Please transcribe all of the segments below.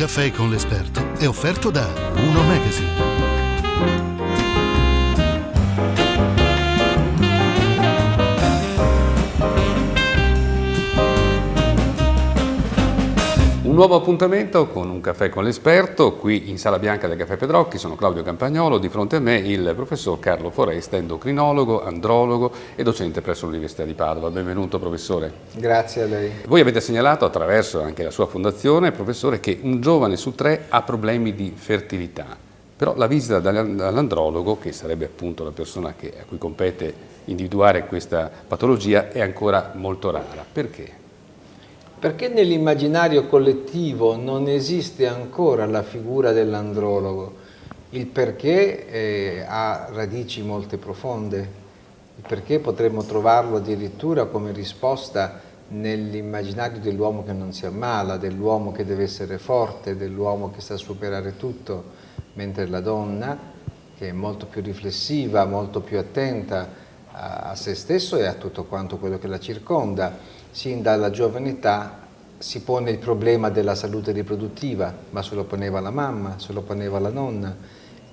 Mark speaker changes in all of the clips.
Speaker 1: caffè con l'esperto è offerto da Uno Magazine.
Speaker 2: Un nuovo appuntamento con un caffè con l'esperto, qui in Sala Bianca del Caffè Pedrocchi. Sono Claudio Campagnolo, di fronte a me il professor Carlo Foresta, endocrinologo, andrologo e docente presso l'Università di Padova. Benvenuto professore.
Speaker 3: Grazie a lei.
Speaker 2: Voi avete segnalato attraverso anche la sua fondazione, professore, che un giovane su 3 ha problemi di fertilità, però la visita dall'andrologo, che sarebbe appunto la persona a cui compete individuare questa patologia, è ancora molto rara. Perché?
Speaker 3: Perché nell'immaginario collettivo non esiste ancora la figura dell'andrologo. Il perché ha radici molto profonde, il perché potremmo trovarlo addirittura come risposta nell'immaginario dell'uomo che non si ammala, dell'uomo che deve essere forte, dell'uomo che sa superare tutto, mentre la donna, che è molto più riflessiva, molto più attenta a se stesso e a tutto quanto quello che la circonda, sin dalla giovane età si pone il problema della salute riproduttiva, ma se lo poneva la mamma, se lo poneva la nonna.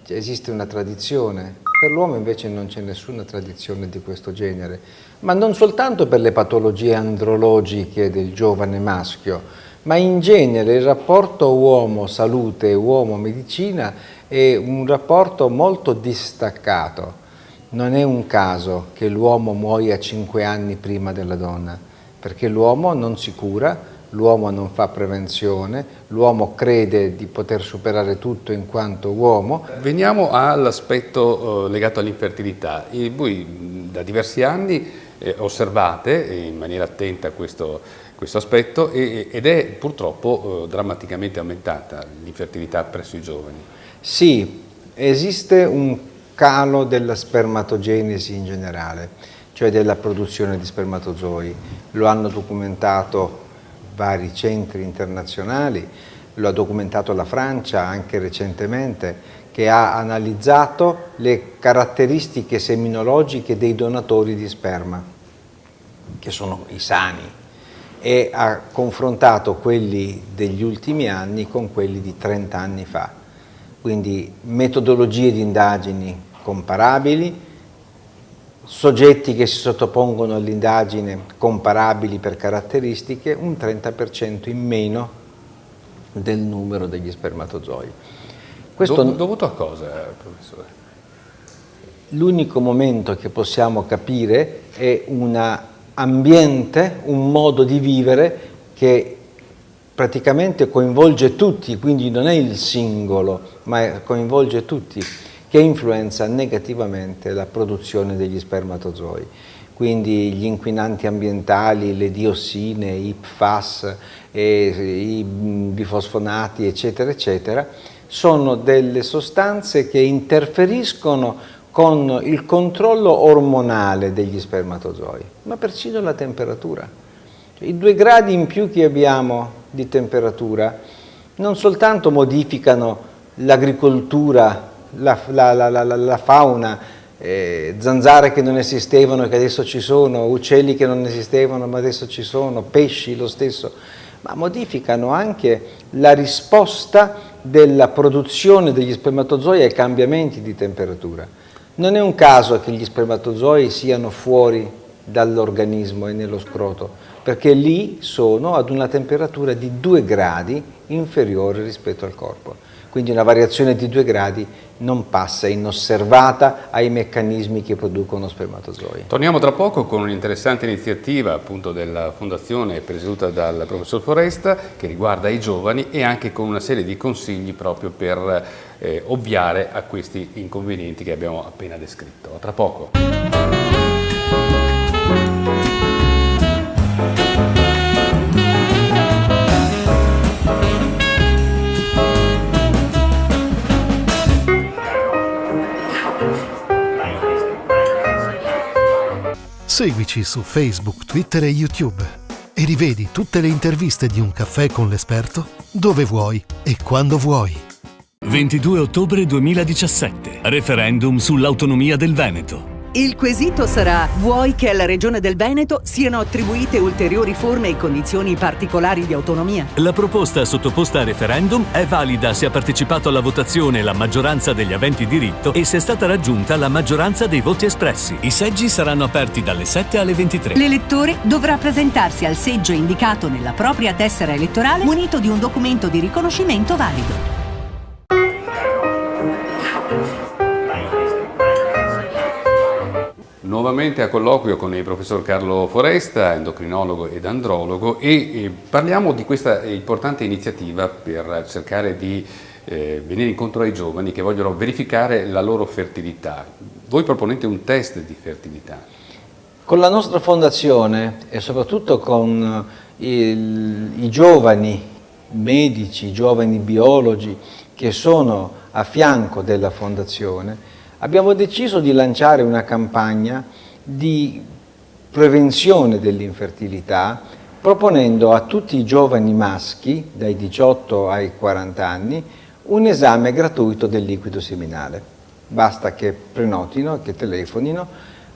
Speaker 3: Esiste una tradizione. Per l'uomo invece non c'è nessuna tradizione di questo genere, ma non soltanto per le patologie andrologiche del giovane maschio, ma in genere il rapporto uomo-salute e uomo-medicina è un rapporto molto distaccato. Non è un caso che l'uomo muoia 5 anni prima della donna, perché l'uomo non si cura, l'uomo non fa prevenzione, l'uomo crede di poter superare tutto in quanto uomo.
Speaker 2: Veniamo all'aspetto legato all'infertilità. Voi da diversi anni osservate in maniera attenta questo aspetto ed è purtroppo drammaticamente aumentata l'infertilità presso i giovani.
Speaker 3: Sì, esiste un calo della spermatogenesi in generale, cioè della produzione di spermatozoi. Lo hanno documentato vari centri internazionali, lo ha documentato la Francia anche recentemente, che ha analizzato le caratteristiche seminologiche dei donatori di sperma, che sono i sani, e ha confrontato quelli degli ultimi anni con quelli di 30 anni fa. Quindi metodologie di indagini comparabili, soggetti che si sottopongono all'indagine comparabili per caratteristiche, un 30% in meno del numero degli spermatozoi.
Speaker 2: Questo dovuto a cosa, professore?
Speaker 3: L'unico momento che possiamo capire è un ambiente, un modo di vivere che praticamente coinvolge tutti, quindi non è il singolo, ma coinvolge tutti, che influenza negativamente la produzione degli spermatozoi. Quindi gli inquinanti ambientali, le diossine, i PFAS, i bifosfonati, eccetera, eccetera, sono delle sostanze che interferiscono con il controllo ormonale degli spermatozoi, ma persino la temperatura. I 2 gradi in più che abbiamo di temperatura non soltanto modificano l'agricoltura, la fauna, zanzare che non esistevano e che adesso ci sono, uccelli che non esistevano ma adesso ci sono, pesci lo stesso, ma modificano anche la risposta della produzione degli spermatozoi ai cambiamenti di temperatura. Non è un caso che gli spermatozoi siano fuori dall'organismo e nello scroto, perché lì sono ad una temperatura di 2 gradi inferiore rispetto al corpo. Quindi una variazione di 2 gradi non passa inosservata ai meccanismi che producono spermatozoi.
Speaker 2: Torniamo tra poco con un'interessante iniziativa appunto della Fondazione presieduta dal professor Foresta che riguarda i giovani e anche con una serie di consigli proprio per ovviare a questi inconvenienti che abbiamo appena descritto. A tra poco.
Speaker 1: Seguici su Facebook, Twitter e YouTube e rivedi tutte le interviste di Un caffè con l'esperto dove vuoi e quando vuoi.
Speaker 4: 22 ottobre 2017. Referendum sull'autonomia del Veneto. Il quesito sarà: vuoi che alla Regione del Veneto siano attribuite ulteriori forme e condizioni particolari di autonomia?
Speaker 5: La proposta sottoposta a referendum è valida se ha partecipato alla votazione la maggioranza degli aventi diritto e se è stata raggiunta la maggioranza dei voti espressi. I seggi saranno aperti dalle 7 alle 23.
Speaker 4: L'elettore dovrà presentarsi al seggio indicato nella propria tessera elettorale munito di un documento di riconoscimento valido.
Speaker 2: Nuovamente a colloquio con il professor Carlo Foresta, endocrinologo ed andrologo, e parliamo di questa importante iniziativa per cercare di venire incontro ai giovani che vogliono verificare la loro fertilità. Voi proponete un test di fertilità.
Speaker 3: Con la nostra fondazione e soprattutto con i giovani medici, i giovani biologi che sono a fianco della fondazione, abbiamo deciso di lanciare una campagna di prevenzione dell'infertilità, proponendo a tutti i giovani maschi, dai 18 ai 40 anni, un esame gratuito del liquido seminale. Basta che prenotino, che telefonino.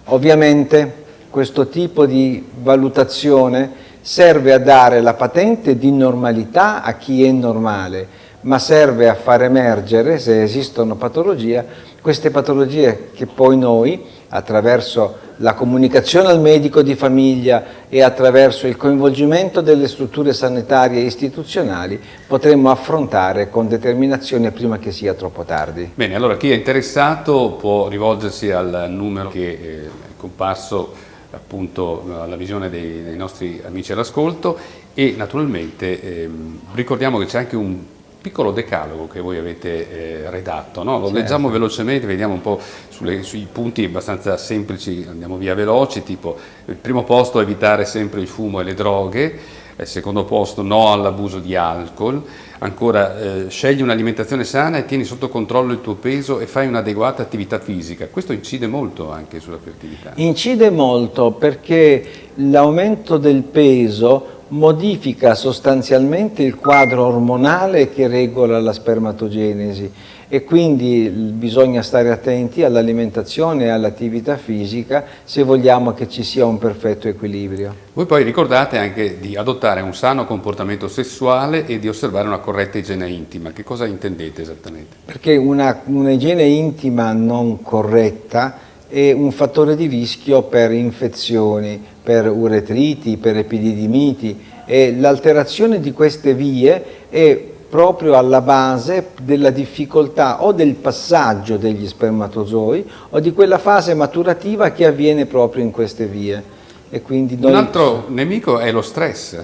Speaker 3: Ovviamente questo tipo di valutazione serve a dare la patente di normalità a chi è normale, ma serve a far emergere, se esistono patologie, queste patologie che poi noi, attraverso la comunicazione al medico di famiglia e attraverso il coinvolgimento delle strutture sanitarie e istituzionali, potremmo affrontare con determinazione prima che sia troppo tardi.
Speaker 2: Bene, allora chi è interessato può rivolgersi al numero che è comparso appunto alla visione dei nostri amici all'ascolto, e naturalmente ricordiamo che c'è anche un piccolo decalogo che voi avete redatto, no? Lo
Speaker 3: Certo.
Speaker 2: leggiamo velocemente, vediamo un po' sui punti abbastanza semplici, andiamo via veloci, tipo il primo posto: evitare sempre il fumo e le droghe, il secondo posto: no all'abuso di alcol, ancora scegli un'alimentazione sana e tieni sotto controllo il tuo peso e fai un'adeguata attività fisica. Questo incide molto anche sulla fertilità.
Speaker 3: Incide molto perché l'aumento del peso modifica sostanzialmente il quadro ormonale che regola la spermatogenesi, e quindi bisogna stare attenti all'alimentazione e all'attività fisica se vogliamo che ci sia un perfetto equilibrio.
Speaker 2: Voi poi ricordate anche di adottare un sano comportamento sessuale e di osservare una corretta igiene intima. Che cosa intendete esattamente?
Speaker 3: Perché una igiene intima non corretta è un fattore di rischio per infezioni, per uretriti, per epididimiti, e l'alterazione di queste vie è proprio alla base della difficoltà o del passaggio degli spermatozoi o di quella fase maturativa che avviene proprio in queste vie. E quindi
Speaker 2: Un altro nemico è lo stress.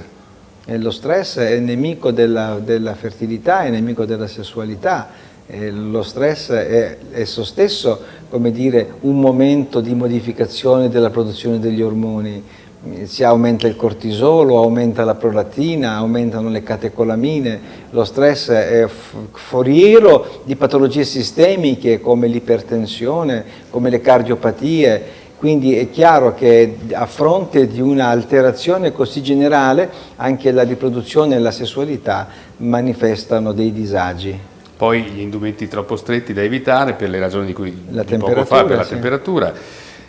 Speaker 3: E lo stress è nemico della fertilità, è nemico della sessualità. E lo stress è esso stesso, come dire, un momento di modificazione della produzione degli ormoni. Si aumenta il cortisolo, aumenta la prolattina, aumentano le catecolamine. Lo stress è foriero di patologie sistemiche come l'ipertensione, come le cardiopatie. Quindi è chiaro che a fronte di un'alterazione così generale anche la riproduzione e la sessualità manifestano dei disagi.
Speaker 2: Poi gli indumenti troppo stretti da evitare per le ragioni di cui
Speaker 3: La
Speaker 2: poco fa, per la
Speaker 3: sì.
Speaker 2: temperatura.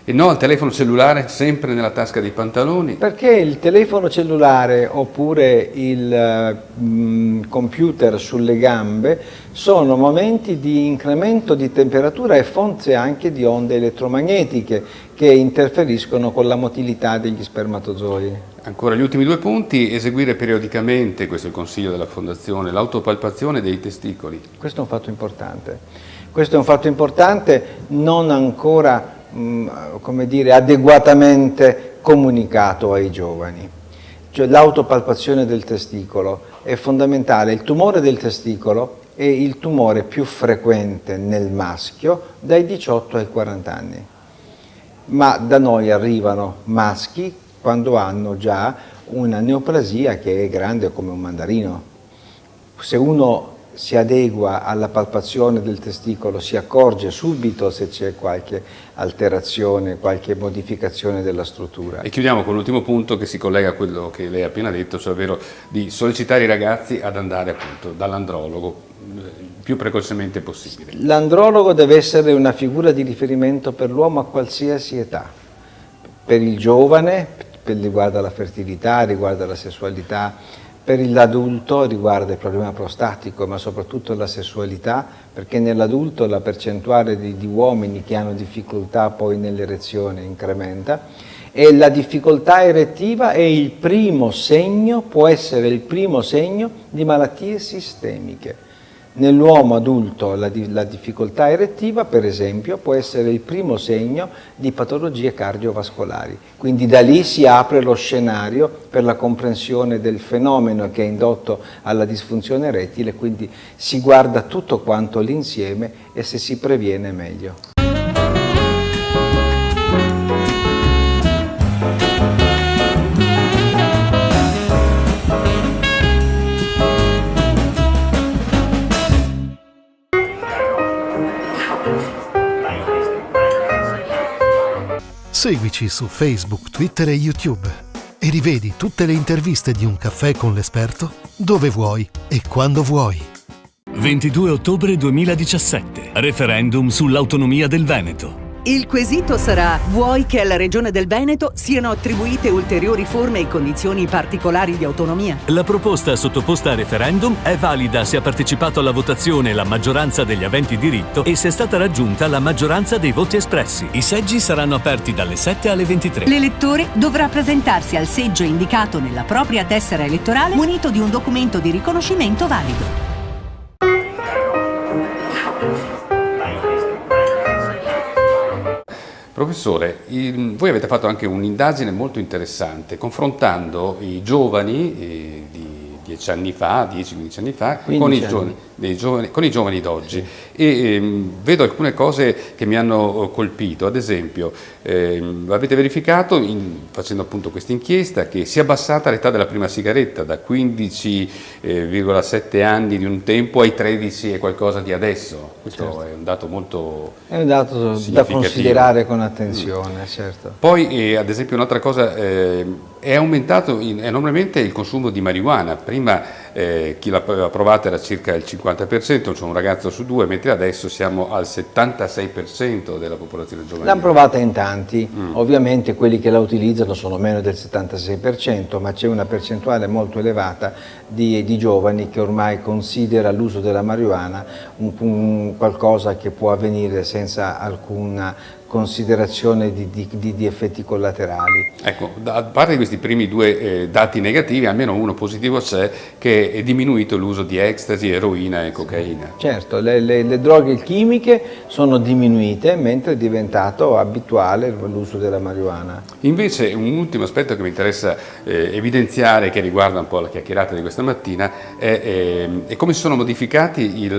Speaker 2: E no al telefono cellulare sempre nella tasca dei pantaloni.
Speaker 3: Perché il telefono cellulare oppure il computer sulle gambe sono momenti di incremento di temperatura e fonte anche di onde elettromagnetiche che interferiscono con la motilità degli spermatozoi.
Speaker 2: Ancora gli ultimi due punti: eseguire periodicamente, questo è il consiglio della Fondazione, l'autopalpazione dei testicoli.
Speaker 3: Questo è un fatto importante. Questo è un fatto importante, non ancora come dire, adeguatamente comunicato ai giovani. Cioè, l'autopalpazione del testicolo è fondamentale. Il tumore del testicolo è il tumore più frequente nel maschio dai 18 ai 40 anni, ma da noi arrivano maschi quando hanno già una neoplasia che è grande come un mandarino. Se uno si adegua alla palpazione del testicolo, si accorge subito se c'è qualche alterazione, qualche modificazione della struttura.
Speaker 2: E chiudiamo con l'ultimo punto che si collega a quello che lei ha appena detto, cioè ovvero di sollecitare i ragazzi ad andare appunto dall'andrologo. più precocemente possibile.
Speaker 3: L'andrologo deve essere una figura di riferimento per l'uomo a qualsiasi età. Per il giovane riguarda la fertilità, riguarda la sessualità, per l'adulto riguarda il problema prostatico, ma soprattutto la sessualità, perché nell'adulto la percentuale di uomini che hanno difficoltà poi nell'erezione incrementa, e la difficoltà erettiva è il primo segno, può essere il primo segno di malattie sistemiche. Nell'uomo adulto la difficoltà erettiva, per esempio, può essere il primo segno di patologie cardiovascolari. Quindi da lì si apre lo scenario per la comprensione del fenomeno che è indotto alla disfunzione erettile, quindi si guarda tutto quanto l'insieme e se si previene meglio.
Speaker 1: Seguici su Facebook, Twitter e YouTube e rivedi tutte le interviste di Un caffè con l'esperto dove vuoi e quando vuoi.
Speaker 5: 22 ottobre 2017. Referendum sull'autonomia del Veneto.
Speaker 4: Il quesito sarà: vuoi che alla Regione del Veneto siano attribuite ulteriori forme e condizioni particolari di autonomia?
Speaker 5: La proposta sottoposta a referendum è valida se ha partecipato alla votazione la maggioranza degli aventi diritto e se è stata raggiunta la maggioranza dei voti espressi. I seggi saranno aperti dalle 7 alle 23.
Speaker 4: L'elettore dovrà presentarsi al seggio indicato nella propria tessera elettorale munito di un documento di riconoscimento valido.
Speaker 2: Professore, voi avete fatto anche un'indagine molto interessante confrontando i giovani di 10 anni fa, 10-15 anni fa, con i giovani d'oggi. E vedo alcune cose che mi hanno colpito. Ad esempio, avete verificato, facendo appunto questa inchiesta, che si è abbassata l'età della prima sigaretta da 15,7 anni di un tempo ai 13 e qualcosa di adesso. Questo certo. È un dato molto
Speaker 3: È un dato da considerare con attenzione, certo.
Speaker 2: Poi, ad esempio, un'altra cosa, è aumentato enormemente il consumo di marijuana. Prima chi l'aveva provata era circa il 50%, cioè un ragazzo su due, mentre adesso siamo al 76% della popolazione giovanile.
Speaker 3: L'hanno provata in tanti, ovviamente quelli che la utilizzano sono meno del 76%, ma c'è una percentuale molto elevata di giovani che ormai considera l'uso della marijuana un qualcosa che può avvenire senza alcuna considerazione di effetti collaterali.
Speaker 2: Ecco, a parte di questi primi due dati negativi, almeno uno positivo c'è, che è diminuito l'uso di ecstasy, eroina e cocaina.
Speaker 3: Certo, le droghe chimiche sono diminuite, mentre è diventato abituale l'uso della marijuana.
Speaker 2: Invece un ultimo aspetto che mi interessa evidenziare, che riguarda un po' la chiacchierata di questa mattina, è come sono modificati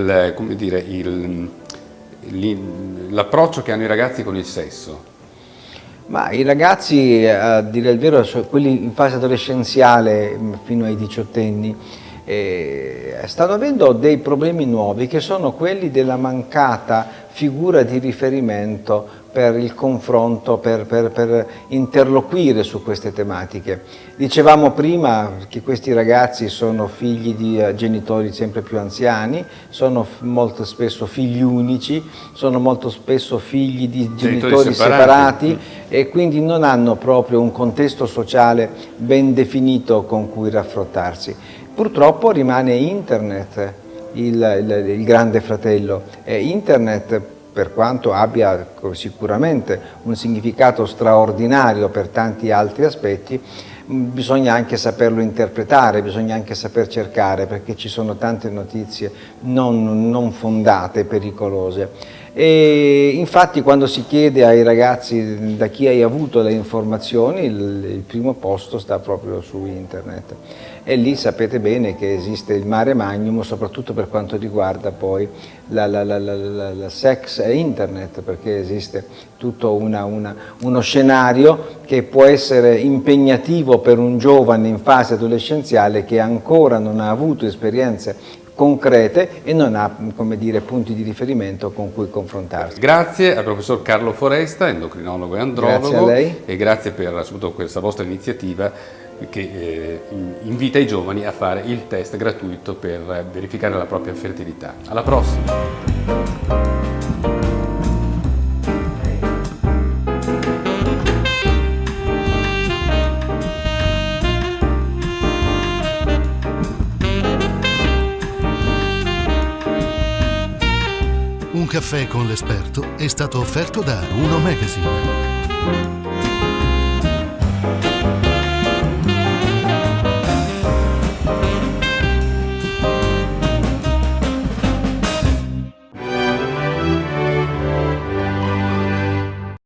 Speaker 2: l'approccio che hanno i ragazzi con il sesso.
Speaker 3: Ma i ragazzi, a dire il vero, quelli in fase adolescenziale fino ai 18 anni, stanno avendo dei problemi nuovi che sono quelli della mancata figura di riferimento per il confronto, per interloquire su queste tematiche. Dicevamo prima che questi ragazzi sono figli di genitori sempre più anziani, sono molto spesso figli unici, sono molto spesso figli di genitori separati e quindi non hanno proprio un contesto sociale ben definito con cui raffrontarsi. Purtroppo rimane Internet il grande fratello. Internet, per quanto abbia sicuramente un significato straordinario per tanti altri aspetti, bisogna anche saperlo interpretare, bisogna anche saper cercare, perché ci sono tante notizie non fondate, pericolose. E infatti quando si chiede ai ragazzi da chi hai avuto le informazioni, il primo posto sta proprio su Internet. E lì sapete bene che esiste il mare magnum, soprattutto per quanto riguarda poi la sex e Internet, perché esiste tutto uno scenario che può essere impegnativo per un giovane in fase adolescenziale che ancora non ha avuto esperienze concrete e non ha, come dire, punti di riferimento con cui confrontarsi.
Speaker 2: Grazie al professor Carlo Foresta, endocrinologo e andrologo.
Speaker 3: Grazie a lei.
Speaker 2: E grazie per questa vostra iniziativa che invita i giovani a fare il test gratuito per verificare la propria fertilità. Alla prossima!
Speaker 1: Un caffè con l'esperto è stato offerto da Uno Magazine.